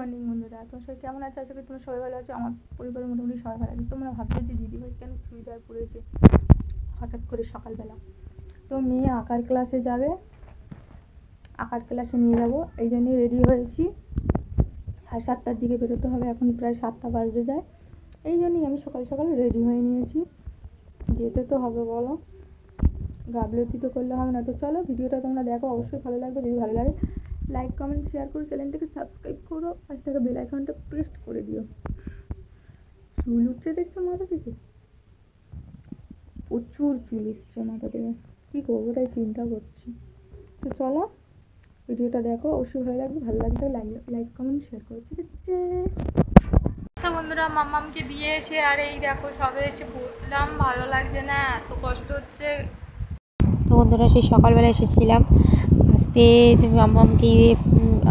Morning বন্ধুরা, তোমার সবাই কেমন আছে? আশা করি তোমরা সবাই ভালো আছো। আমার পরিবারের মোটামুটি সবাই ভালো আছে। তোমরা ভাবছো যে দিদিভাই কেন চুড়িদার পরেছে হঠাৎ করে সকালবেলা। তো মেয়ে আঁকার ক্লাসে যাবে, আঁকার ক্লাসে নিয়ে যাবো, এই জন্যই রেডি হয়েছি। 7:30টার দিকে বেরোতে হবে, এখন প্রায় 7টা বাজতে যায়। এই জন্যই আমি সকাল সকাল রেডি হয়ে নিয়েছি, যেতে তো হবে বলো, গাফলতি তো করলে হবে না। তো চলো ভিডিওটা তোমরা দেখো, অবশ্যই ভালো লাগবে। যদি ভালো লাগে লাইক কমেন্ট শেয়ার করো, চ্যানেলটাকে সাবস্ক্রাইব করো, আর থেকে বেল আইকনটা প্রেস করে দিও। চুল উঠছে দেখছো মাথা থেকে, প্রচুর চুল উঠছে মাথা থেকে, কী করবো তাই চিন্তা করছি। তো চলো ভিডিওটা দেখো, অবশ্যই ভালো লাগবে। ভালো লাগলে লাইক কমেন্ট শেয়ার করো, ঠিক আছে? তো বন্ধুরা, মাম্মামকে দিয়ে এসে আর এই দেখো সবে এসে বসলাম, ভালো লাগছে না, এত কষ্ট হচ্ছে। তো বন্ধুরা, সেই সকালবেলা এসেছিলাম, আসতে মাম্মামকে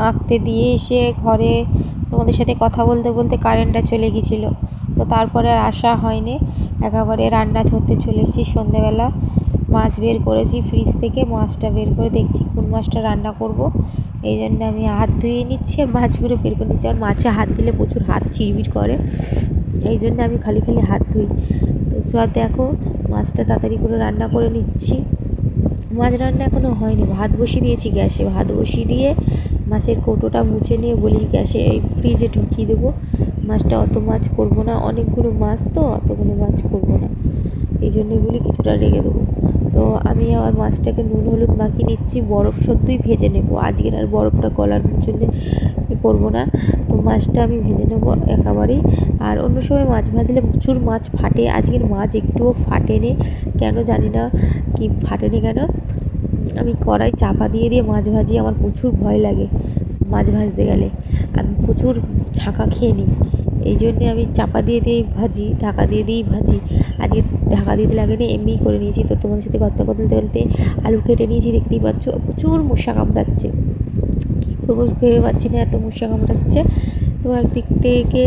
আঁকতে দিয়ে এসে ঘরে তোমাদের সাথে কথা বলতে বলতে কারেন্টটা চলে গিয়েছিলো। তো তারপরে আর আসা হয়নি, একেবারে রান্না করতে চলে এসেছি। সন্ধ্যেবেলা মাছ বের করেছি ফ্রিজ থেকে, মাছটা বের করে দেখছি কোন মাছটা রান্না করব। এই জন্য আমি হাত ধুয়ে নিচ্ছি আর মাছগুলো বের করে নিচ্ছি। আর মাছে হাত দিলে প্রচুর হাত চিড়বিড় করে, এই জন্য আমি খালি খালি হাত ধুই। তো দেখো মাছটা তাড়াতাড়ি করে রান্না করে নিচ্ছি। মাছ রান্না এখনও হয়নি, ভাত বসিয়ে দিয়েছি গ্যাসে। ভাত বসিয়ে দিয়ে মাছের কৌটোটা মুছে নিয়ে বলি গ্যাসে এই ফ্রিজে ঢুকিয়ে দেবো। মাছটা অত মাছ করব না, অনেকগুলো মাছ তো অতগুলো মাছ করব না, এই জন্যই বলি কিছুটা রেখে দেবো। তো আমি আবার মাছটাকে নুন হলুদ মাখিয়ে নিচ্ছি, বরফ সত্যই ভেজে নেব আজকের, আর বরফটা গলার জন্য করবো না। তো মাছটা আমি ভেজে নেব একেবারেই। আর অন্য সময় মাছ ভাজলে প্রচুর মাছ ফাটে, আজকের মাছ একটুও ফাটেনি, কেন জানি না কি ফাটেনি কেন। আমি কড়াই চাপা দিয়ে দিয়ে মাছ ভাজি, আমার প্রচুর ভয় লাগে মাছ ভাজতে গেলে, আমি প্রচুর ছাঁকা খেয়ে নিই, এই জন্যে আমি চাপা দিয়ে দিয়েই ভাজি, ঢাকা দিয়ে দিয়েই ভাজি। আজকে ঢাকা দিতে লাগেনি, এমনিই করে নিয়েছি। তো তোমাদের সাথে কথা বলতে বলতে আলু কেটে নিয়েছি, দেখতেই পাচ্ছ প্রচুর মশা কামড়াচ্ছে, কী করবো ভেবে পাচ্ছি না, এত মশা কামড়াচ্ছে। তো একদিক থেকে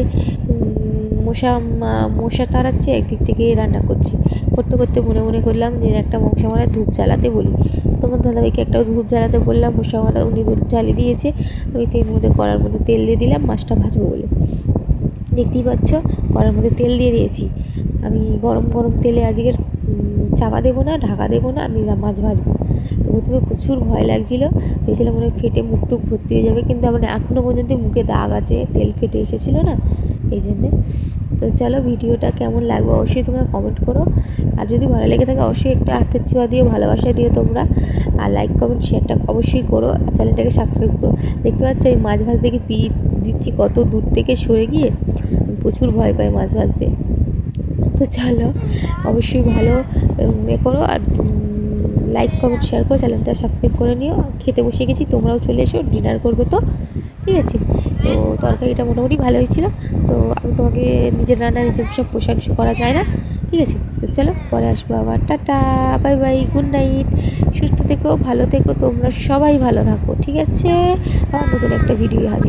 মশা তাড়াচ্ছে, একদিক থেকে রান্না করছি। করতে করতে মনে মনে করলাম যে একটা মশা মারা ধূপ জ্বালাতে বলি। তোমার দাদাভাইকে একটা ধূপ জ্বালাতে বললাম, মশা মারা উনি ধূপ জ্বালিয়ে দিয়েছে। আমি তেল মধ্যে কড়ার মধ্যে তেল দিয়ে দিলাম মাছটা ভাজবো বলে। দেখতেই পাচ্ছ কড়ার মধ্যে তেল দিয়ে দিয়েছি। আমি গরম গরম তেলে আজকের চাপা দেবো না, ঢাকা দেবো না, আমি মাছ ভাজবো। তো প্রথমে প্রচুর ভয় লাগছিলো, ভেবেছিলাম মনে ফেটে মুখ টুক ভর্তি হয়ে যাবে, কিন্তু আমার এখনও পর্যন্ত মুখে দাগ আছে, তেল ফেটে এসেছিলো না, এই জন্যে। তো চলো ভিডিওটা কেমন লাগবে অবশ্যই তোমরা কমেন্ট করো, আর যদি ভালো লেগে থাকে অবশ্যই একটা হাতের ছোঁয়া দিও, ভালোবাসা দিও তোমরা, আর লাইক কমেন্ট শেয়ারটা অবশ্যই করো, আর চ্যানেলটাকে সাবস্ক্রাইব করো। দেখতে পাচ্ছ এই মাছ ভাজতে গিয়ে দিচ্ছি কত দূর থেকে সরে গিয়ে, প্রচুর ভয় পাই মাছ ভাজতে। তো চলো অবশ্যই ভালো করো, আর লাইক কমেন্ট শেয়ার করো, চ্যানেলটা সাবস্ক্রাইব করে নিও। খেতে বসে গেছি, তোমরাও চলে এসো, ডিনার করবে তো, ঠিক আছে? তো তরকারিটা মোটামুটি ভালো হয়েছিল। তো আমি তোমাকে নিজের রান্না নিজের সব প্রশংসা করা যায় না, ঠিক আছে? তো চলো পরে আসবো আবার, tata bye bye, good night, সুস্থ থেকো, ভালো থেকো, তোমরা সবাই ভালো থাকো, ঠিক আছে? আবার নতুন একটা ভিডিও হবে।